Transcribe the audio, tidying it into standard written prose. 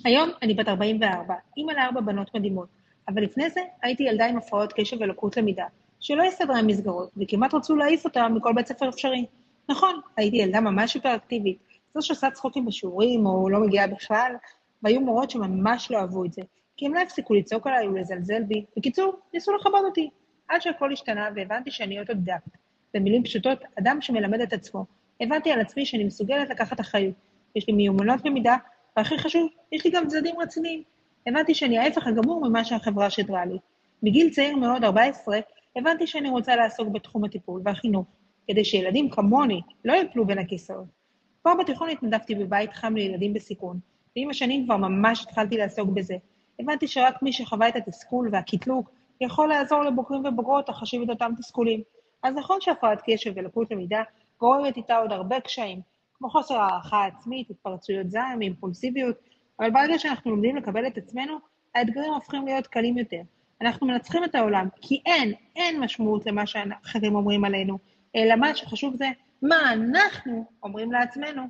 היום אני בת 44, אימא ל4 בנות מדהימות, אבל לפני זה הייתי ילדה עם הפרעות קשב ולקות למידה, שלא הסתדרה עם מסגרות, וכמעט רצו להעיף אותה מכל בית ספר אפשרי. נכון, הייתי ילדה ממש היפראקטיבית, זו שעושה צחוקים בשיעורים או לא מגיעה בכלל, והיו מורות שממש לא אהבו את זה, כי הם לא הפסיקו לצעוק עליי ולזלזל בי. בקיצור, ניסו לכבד אותי, עד שהכל השתנה והבנתי שאני אוטודידקט. במילים פשוטות, אדם שמלמד את עצמו. הבנתי על עצמי שאני מסוגלת לקחת אחריות. יש לי מיומנות למידה, והכי חשוב, יש לי גם צדדים רציניים. הבנתי שאני ההפך הגמור ממה שהחברה שדרה לי. מגיל צעיר מאוד, 14, הבנתי שאני רוצה לעסוק בתחום הטיפול והחינוך, כדי שילדים כמוני לא יפלו בין הכיסאות. כבר בתיכון התנדבתי בבית חם לילדים בסיכון, ועם השנים כבר ממש התחלתי לעסוק בזה. הבנתי שרק מי שחווה את התסכול והקטלוג יכול לעזור לבוגרים ובוגרות החשים את אותם תסכולים. אז נכון שהפרעת קשב ולקות למידה גורמת איתה עוד הרבה קשיים, כמו חוסר הערכה עצמית, התפרצויות זעם, אימפולסיביות, אבל ברגע שאנחנו לומדים לקבל את עצמנו, האתגרים הופכים להיות קלים יותר. אנחנו מנצחים את העולם, כי אין משמעות למה שאחרים אומרים עלינו, אלא מה שחשוב זה מה אנחנו אומרים לעצמנו.